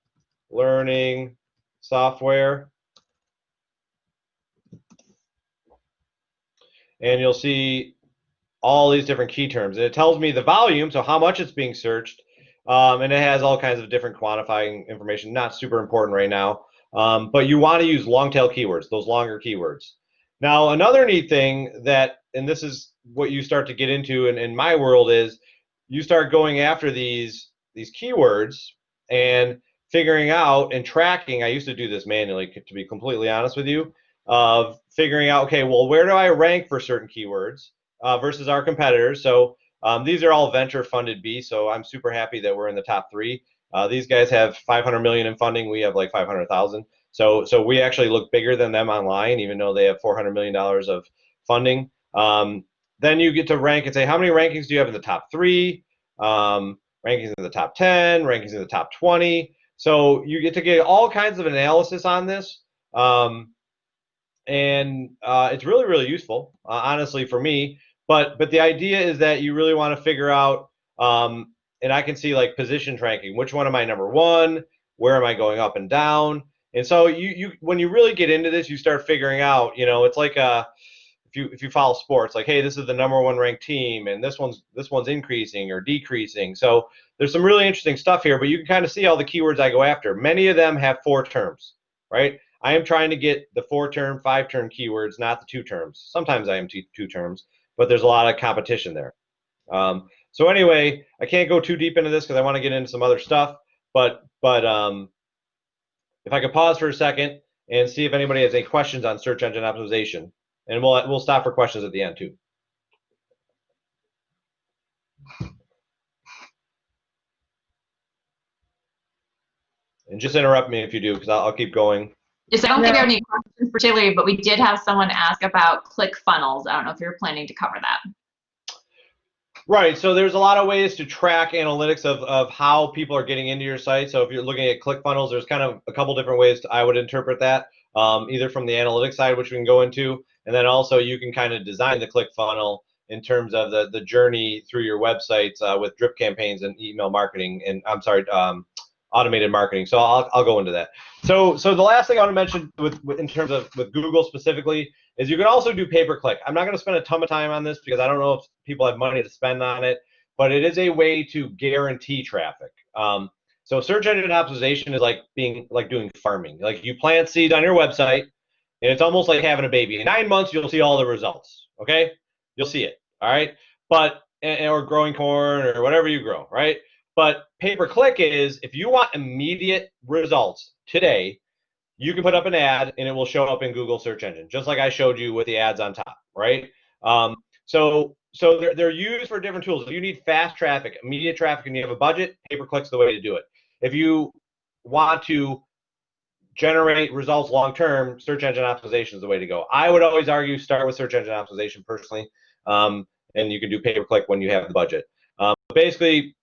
learning software, and you'll see all these different key terms. And it tells me the volume, so how much it's being searched, and it has all kinds of different quantifying information. Not super important right now, but you want to use long tail keywords, those longer keywords. Now, another neat thing that, and this is what you start to get into in my world, is you start going after these keywords and figuring out and tracking. I used to do this manually, to be completely honest with you, of figuring out, okay, well, where do I rank for certain keywords versus our competitors? So these are all venture funded B, so I'm super happy that we're in the top 3. These guys have 500 million in funding. We have like 500,000. So we actually look bigger than them online, even though they have $400 million of funding. Then you get to rank and say, how many rankings do you have in the top 3? Rankings in the top 10, rankings in the top 20. So you get to get all kinds of analysis on this. And it's really, really useful, honestly, for me. But the idea is that you really want to figure out, and I can see like position ranking. Which one am I number 1? Where am I going up and down? And so you when you really get into this, you start figuring out. It's like if you follow sports, like, hey, this is the number 1 ranked team, and this one's increasing or decreasing. So there's some really interesting stuff here. But you can kind of see all the keywords I go after. Many of them have 4 terms, right? I am trying to get the 4-term, 5-term keywords, not the 2 terms. Sometimes I am 2 terms, but there's a lot of competition there. So anyway, I can't go too deep into this because I want to get into some other stuff. But if I could pause for a second and see if anybody has any questions on search engine optimization, and we'll stop for questions at the end too. And just interrupt me if you do, because I'll keep going. Yes, I don't think I have any questions particularly, but we did have someone ask about ClickFunnels. I don't know if you're planning to cover that. Right, so there's a lot of ways to track analytics of how people are getting into your site. So if you're looking at ClickFunnels, there's kind of a couple different ways I would interpret that, either from the analytics side, which we can go into, and then also you can kind of design the ClickFunnel in terms of the journey through your websites with drip campaigns and email marketing, and automated marketing. So I'll go into that. So the last thing I want to mention in terms of with Google specifically is you can also do pay-per-click. I'm not going to spend a ton of time on this because I don't know if people have money to spend on it, but it is a way to guarantee traffic. So search engine optimization is like doing farming. Like you plant seeds on your website, and it's almost like having a baby. In 9 months, you'll see all the results. Okay, you'll see it. All right, or growing corn or whatever you grow, right? But pay-per-click is if you want immediate results today, you can put up an ad and it will show up in Google search engine, just like I showed you with the ads on top, right? So they're used for different tools. If you need fast traffic, immediate traffic, and you have a budget, pay-per-click's the way to do it. If you want to generate results long-term, search engine optimization is the way to go. I would always argue start with search engine optimization personally, and you can do pay-per-click when you have the budget. Basically,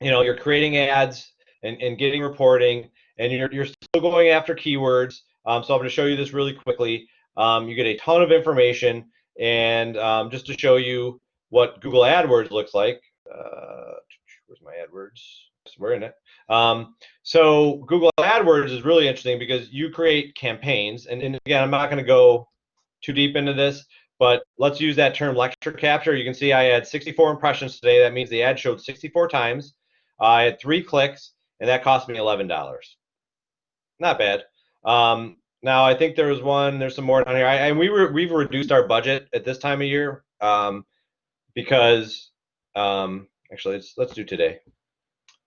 you're creating ads and getting reporting, and you're still going after keywords. So I'm going to show you this really quickly. You get a ton of information, and just to show you what Google AdWords looks like. Where's my AdWords? We're in it. So Google AdWords is really interesting because you create campaigns, and again, I'm not going to go too deep into this, but let's use that term lecture capture. You can see I had 64 impressions today. That means the ad showed 64 times. I had 3 clicks, and that cost me $11. Not bad. Now I think there's some more down here. And we've reduced our budget at this time of year because actually let's do today.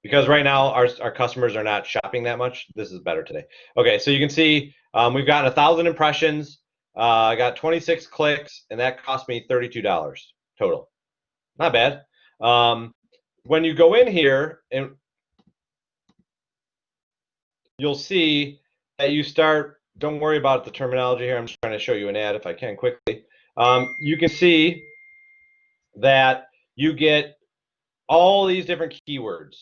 Because right now our customers are not shopping that much. This is better today. Okay, so you can see we've gotten 1,000 impressions. I got 26 clicks, and that cost me $32 total. Not bad. When you go in here, and you'll see that you start, don't worry about the terminology here, I'm just trying trying to show you an ad if I can quickly. You can see that you get all these different keywords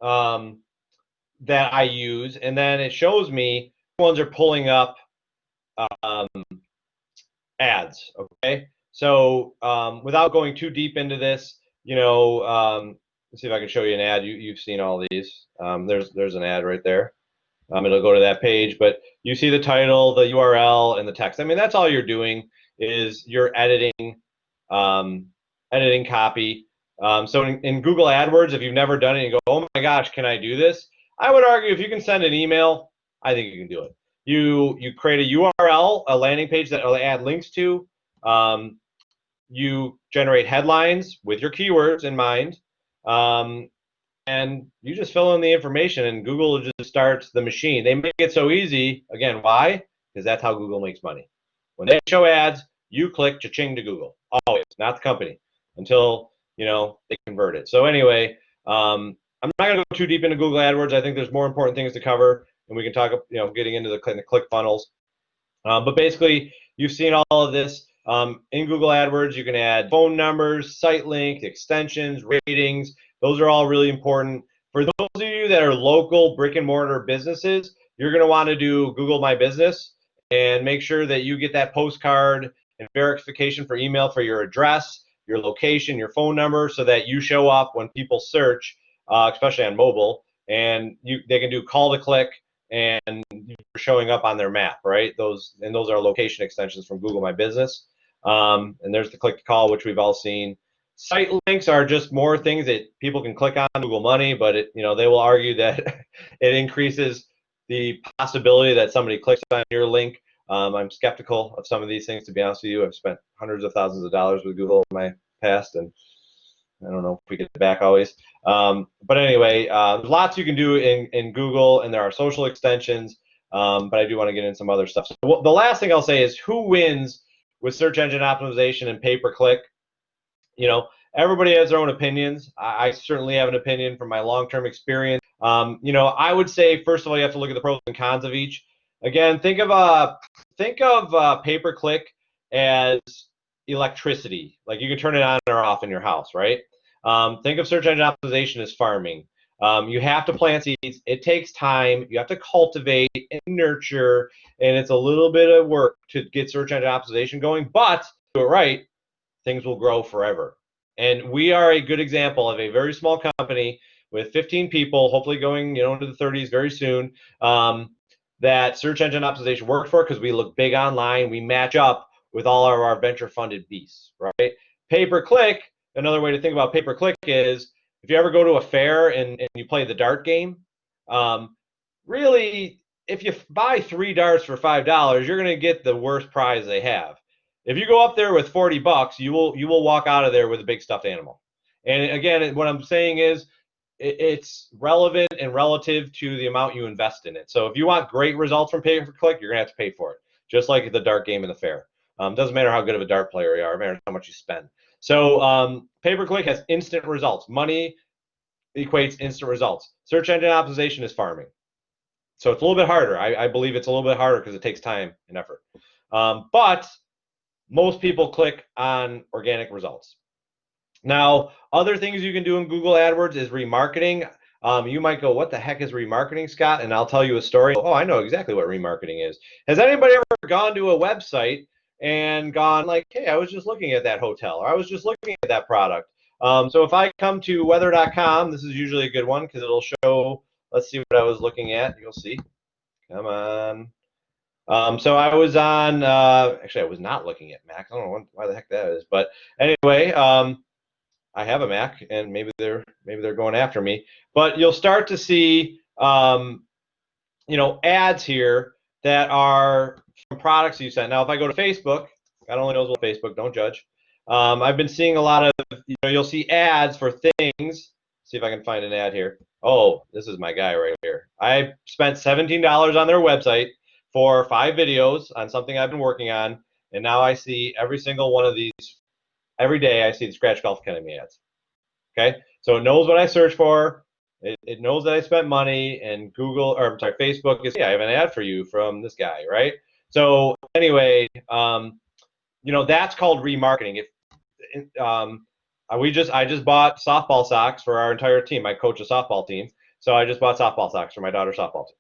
that I use, and then it shows me which ones are pulling up ads. Okay, so without going too deep into this, let's see if I can show you an ad. You've seen all these. There's an ad right there. It'll go to that page, but you see the title, the URL, and the text. I mean, that's all you're doing is you're editing copy. So in Google AdWords, if you've never done it, you go, oh my gosh, can I do this? I would argue if you can send an email, I think you can do it. You create a URL, a landing page that will add links to. You generate headlines with your keywords in mind. And you just fill in the information, and Google just starts the machine. They make it so easy. Again, why? Because that's how Google makes money. When they show ads, you click cha-ching to Google. Always, not the company, until they convert it. So anyway, I'm not going to go too deep into Google AdWords. I think there's more important things to cover, and we can talk, getting into the click funnels. But basically, you've seen all of this. In Google AdWords, you can add phone numbers, site links, extensions, ratings. Those are all really important. For those of you that are local brick and mortar businesses, you're going to want to do Google My Business and make sure that you get that postcard and verification for email for your address, your location, your phone number, so that you show up when people search, especially on mobile, and they can do call to click, and you're showing up on their map, right? Those are location extensions from Google My Business. And there's the click to call, which we've all seen. Site links are just more things that people can click on Google Money, but they will argue that it increases the possibility that somebody clicks on your link. I'm skeptical of some of these things, to be honest with you. I've spent hundreds of thousands of dollars with Google in my past, and I don't know if we get it back always. But anyway, there's lots you can do in Google, and there are social extensions, but I do want to get in some other stuff. So the last thing I'll say is who wins with search engine optimization and pay-per-click. Everybody has their own opinions. I certainly have an opinion from my long-term experience. I would say, first of all, you have to look at the pros and cons of each. Again, think of pay-per-click as electricity. Like you can turn it on or off in your house, right? Think of search engine optimization as farming. You have to plant seeds. It takes time. You have to cultivate and nurture, and it's a little bit of work to get search engine optimization going, but do it right, things will grow forever. And we are a good example of a very small company with 15 people, hopefully going into the 30s very soon, that search engine optimization worked for because we look big online. We match up with all of our venture-funded beasts, right? Pay-per-click, another way to think about pay-per-click is if you ever go to a fair and you play the dart game, really, if you buy 3 darts for $5, you're going to get the worst prize they have. If you go up there with $40, you will walk out of there with a big stuffed animal. And again, what I'm saying is it's relevant and relative to the amount you invest in it. So if you want great results from pay-per-click, you're going to have to pay for it, just like the dart game in the fair. Doesn't matter how good of a dart player you are, it matters how much you spend. So pay-per-click has instant results. Money equates instant results. Search engine optimization is farming. So it's a little bit harder. I believe it's a little bit harder because it takes time and effort. But most people click on organic results. Now, other things you can do in Google AdWords is remarketing. You might go, what the heck is remarketing, Scott? And I'll tell you a story. Oh, I know exactly what remarketing is. Has anybody ever gone to a website and gone like, hey, I was just looking at that hotel, or I was just looking at that product? So if I come to weather.com, this is usually a good one because it'll show, let's see what I was looking at. You'll see. Come on. So I was on, actually I was not looking at Mac. I don't know why the heck that is, but anyway, I have a Mac, and maybe they're going after me. But you'll start to see, ads here that are from products you sent. Now, if I go to Facebook, God only knows what Facebook. Don't judge. I've been seeing a lot of, you'll see ads for things. See if I can find an ad here. Oh, this is my guy right here. I spent $17 on their website for 5 videos on something I've been working on, and now I see every single one of these. Every day I see the Scratch Golf Academy ads. Okay, so it knows what I search for. It knows that I spent money, and Facebook is, hey, I have an ad for you from this guy, right? So anyway, that's called remarketing. I just bought softball socks for our entire team. I coach a softball team, so I just bought softball socks for my daughter's softball team,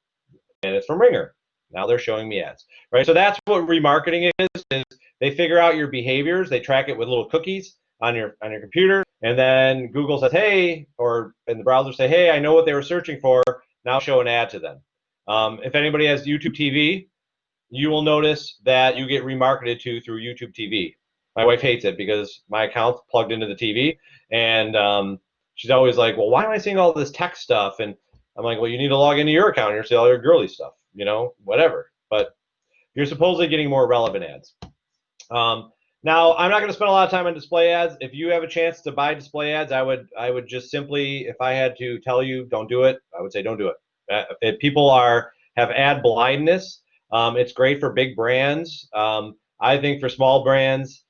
and it's from Ringer. Now they're showing me ads, right? So that's what remarketing is they figure out your behaviors, they track it with little cookies on your computer, and then Google says, hey, or in the browser say, hey, I know what they were searching for. Now show an ad to them. If anybody has YouTube TV, you will notice that you get remarketed to through YouTube TV. My wife hates it because my account's plugged into the TV, and she's always like, well, why am I seeing all this tech stuff? And I'm like, well, you need to log into your account and you'll see all your girly stuff, whatever. But you're supposedly getting more relevant ads. Now, I'm not going to spend a lot of time on display ads. If you have a chance to buy display ads, I would just simply, if I had to tell you, don't do it, I would say don't do it. If people have ad blindness, it's great for big brands. I think for small brands,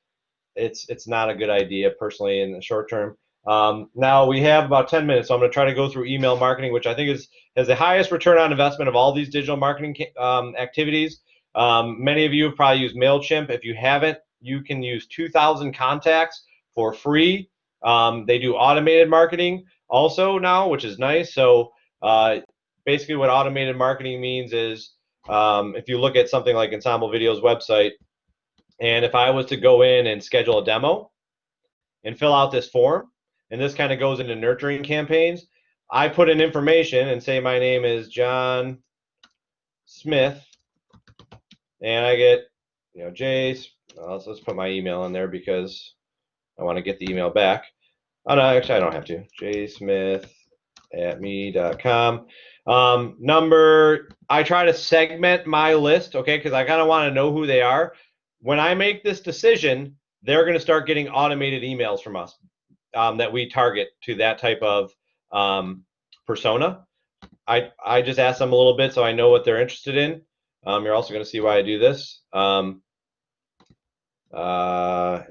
it's not a good idea personally in the short term. Now we have about 10 minutes, so I'm going to try to go through email marketing, which I think has the highest return on investment of all these digital marketing activities. Many of you have probably used MailChimp. If you haven't, you can use 2,000 contacts for free. They do automated marketing also now, which is nice. So basically what automated marketing means is if you look at something like Ensemble Video's website, and if I was to go in and schedule a demo and fill out this form, and this kind of goes into nurturing campaigns, I put in information and say my name is John Smith, and I get, Jace. Let's put my email in there because I want to get the email back. Oh no, actually I don't have to. jsmith@me.com. Number, I try to segment my list, okay, because I kind of want to know who they are. When I make this decision, they're going to start getting automated emails from us that we target to that type of persona. I just ask them a little bit so I know what they're interested in. You're also going to see why I do this. And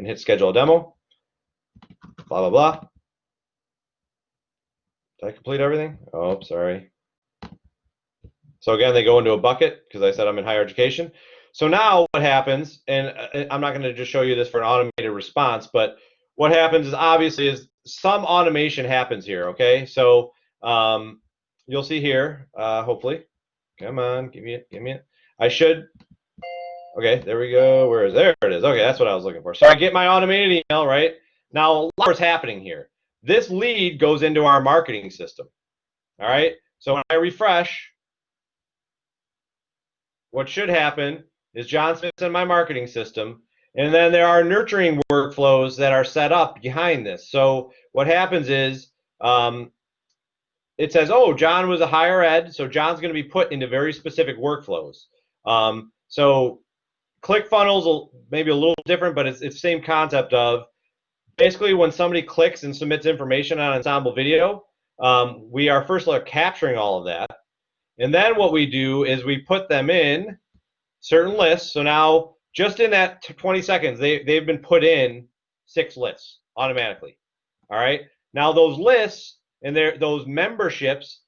hit schedule a demo. Blah, blah, blah. Did I complete everything? Oh, sorry. So again, they go into a bucket because I said I'm in higher education. So now what happens, and I'm not going to just show you this for an automated response, but what happens is obviously is some automation happens here, okay? So you'll see here, hopefully. Come on, give me it. I should. Okay, there we go. There it is. Okay, that's what I was looking for. So I get my automated email, right? Now, a lot is happening here. This lead goes into our marketing system, all right? So when I refresh, what should happen is John Smith's in my marketing system, and then there are nurturing workflows that are set up behind this. So what happens is it says, oh, John was a higher ed, so John's going to be put into very specific workflows. So ClickFunnels maybe a little different, but it's the same concept of basically when somebody clicks and submits information on Ensemble Video, we are first capturing all of that. And then what we do is we put them in certain lists. So now just in that 20 seconds, they've been put in 6 lists automatically. All right. Now those lists and those memberships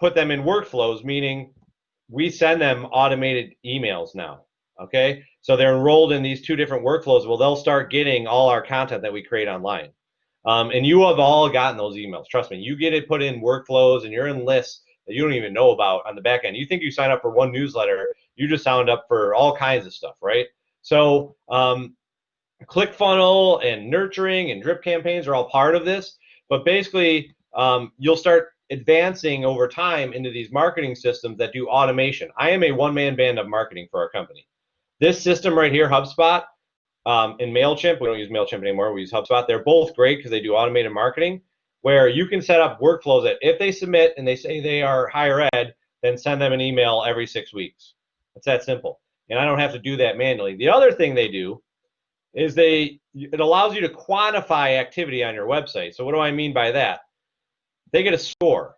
put them in workflows, meaning we send them automated emails now. Okay. So they're enrolled in these 2 different workflows. Well, they'll start getting all our content that we create online. And you have all gotten those emails. Trust me, you get it put in workflows and you're in lists that you don't even know about on the back end. You think you sign up for one newsletter, you just signed up for all kinds of stuff, right? So ClickFunnels and nurturing and drip campaigns are all part of this. But basically, you'll start advancing over time into these marketing systems that do automation. I am a one-man band of marketing for our company. This system right here, HubSpot, and MailChimp, we don't use MailChimp anymore, we use HubSpot. They're both great because they do automated marketing, where you can set up workflows that if they submit and they say they are higher ed, then send them an email every 6 weeks. It's that simple. And I don't have to do that manually. The other thing they do is it allows you to quantify activity on your website. So what do I mean by that? They get a score.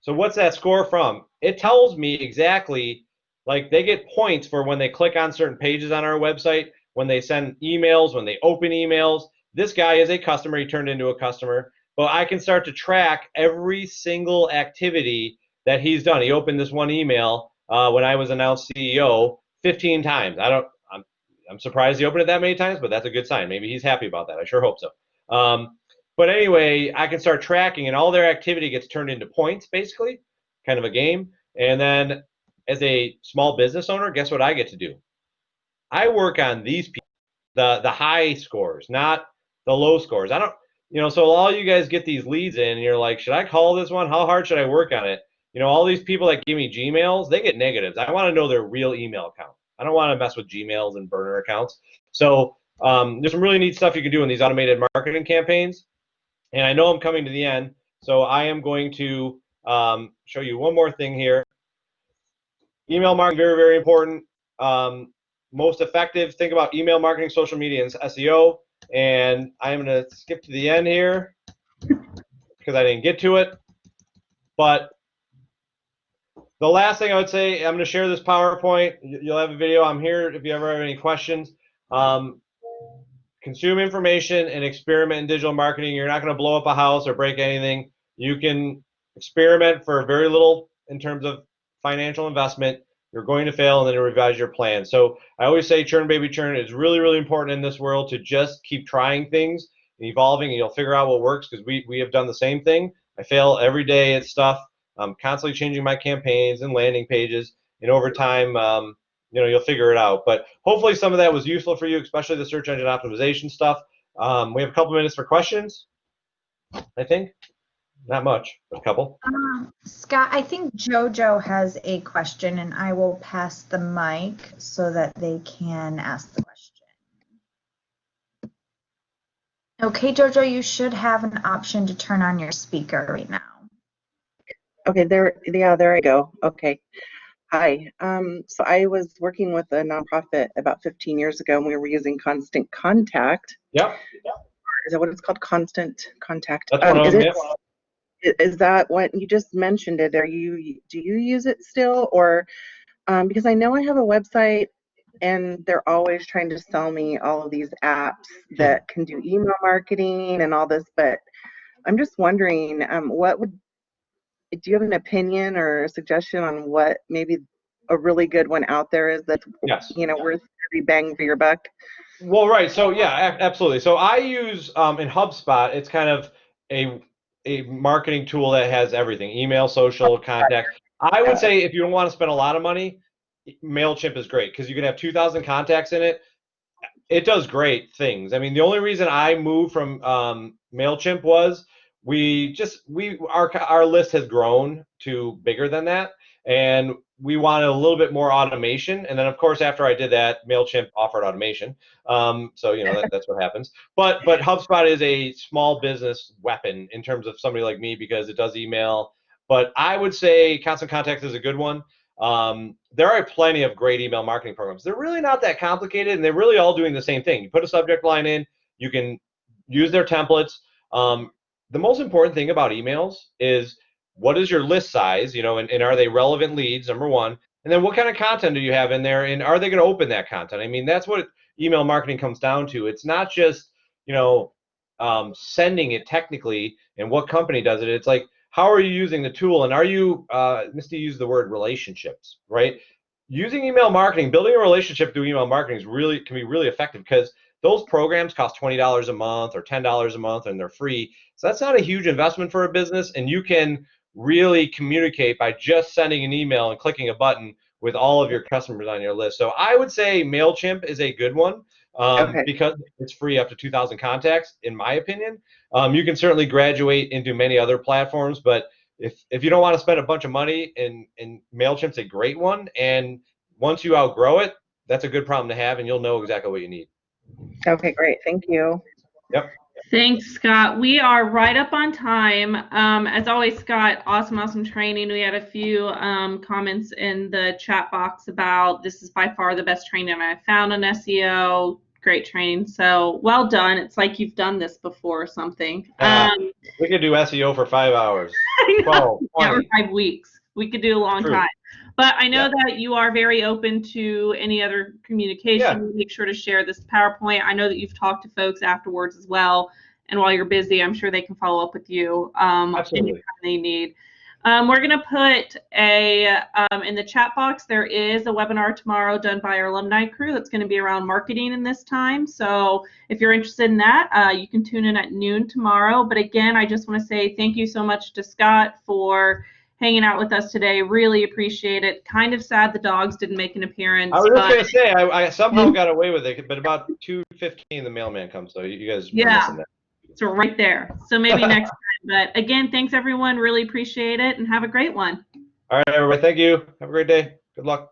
So what's that score from? It tells me exactly, like they get points for when they click on certain pages on our website, when they send emails, when they open emails. This guy is a customer, he turned into a customer, but I can start to track every single activity that he's done. He opened this one email when I was announced CEO 15 times. I'm surprised he opened it that many times, but that's a good sign. Maybe he's happy about that. I sure hope so. But anyway, I can start tracking, and all their activity gets turned into points, basically, kind of a game. And then as a small business owner, guess what I get to do? I work on these people, the high scores, not the low scores. I don't, so all you guys get these leads in, and you're like, should I call this one? How hard should I work on it? All these people that give me Gmails, they get negatives. I want to know their real email account. I don't want to mess with Gmails and burner accounts. So there's some really neat stuff you can do in these automated marketing campaigns. And I know I'm coming to the end, so I am going to show you one more thing here. Email marketing, very, very important. Most effective, think about email marketing, social media, and SEO. And I'm going to skip to the end here because I didn't get to it. But the last thing I would say, I'm going to share this PowerPoint. You'll have a video. I'm here if you ever have any questions. Consume information and experiment in digital marketing. You're not going to blow up a house or break anything. You can experiment for very little in terms of financial investment. You're going to fail, and then you revise your plan. So I always say churn, baby, churn. It's really, really important in this world to just keep trying things and evolving, and you'll figure out what works, because we have done the same thing. I fail every day at stuff. I'm constantly changing my campaigns and landing pages, and over time, you'll figure it out. But hopefully some of that was useful for you, especially the search engine optimization stuff. We have a couple minutes for questions, I think. Not much, but a couple. Scott, I think JoJo has a question, and I will pass the mic so that they can ask the question. Okay, JoJo, you should have an option to turn on your speaker right now. Okay, there I go. Okay. Hi. So I was working with a nonprofit about 15 years ago, and we were using Constant Contact. Yep. Is that what it's called? Constant Contact. That's one of them. Is that what you just mentioned? Do you use it still, or because I know I have a website, and they're always trying to sell me all of these apps that can do email marketing and all this, but I'm just wondering, do you have an opinion or a suggestion on what maybe a really good one out there is that's worth every bang for your buck? Well, right. So yeah, absolutely. So I use in HubSpot, it's kind of a marketing tool that has everything: email, social, contact. I would say if you don't want to spend a lot of money, MailChimp is great, because you can have 2,000 contacts in it. It does great things. I mean, the only reason I moved from MailChimp was our list has grown to bigger than that, and we wanted a little bit more automation. And then, of course, after I did that, MailChimp offered automation. So that's what happens. But HubSpot is a small business weapon in terms of somebody like me, because it does email. But I would say Constant Contact is a good one. There are plenty of great email marketing programs. They're really not that complicated, and they're really all doing the same thing. You put a subject line in, you can use their templates. The most important thing about emails is, what is your list size, and are they relevant leads, number one, and then what kind of content do you have in there, and are they going to open that content? I mean, that's what email marketing comes down to. It's not just, sending it technically and what company does it. It's like, how are you using the tool, and are you, Misty used the word relationships, right? Using email marketing, building a relationship through email marketing can be really effective, because those programs cost $20 a month or $10 a month, and they're free. So that's not a huge investment for a business, and you can really communicate by just sending an email and clicking a button with all of your customers on your list. So I would say MailChimp is a good one, because it's free up to 2,000 contacts, in my opinion. You can certainly graduate into many other platforms, but if you don't want to spend a bunch of money, and MailChimp's a great one, and once you outgrow it, that's a good problem to have, and you'll know exactly what you need. Okay, great. Thank you. Yep. Thanks, Scott. We are right up on time. As always, Scott, awesome training. We had a few comments in the chat box about, this is by far the best training I've found on SEO. Great training. So well done. It's like you've done this before or something. We could do SEO for 5 hours. I know. 12, 20. Or 5 weeks. We could do a long time. But I know that you are very open to any other communication. Yeah. Make sure to share this PowerPoint. I know that you've talked to folks afterwards as well. And while you're busy, I'm sure they can follow up with you anytime they need. We're going to put in the chat box, there is a webinar tomorrow done by our alumni crew that's going to be around marketing in this time. So if you're interested in that, you can tune in at noon tomorrow. But again, I just want to say thank you so much to Scott for hanging out with us today. Really appreciate it. Kind of sad the dogs didn't make an appearance. I was just going to say, I somehow got away with it, but about 2:15 the mailman comes, so you guys were missing that. So right there. So maybe next time. But again, thanks everyone. Really appreciate it and have a great one. All right, everybody. Thank you. Have a great day. Good luck.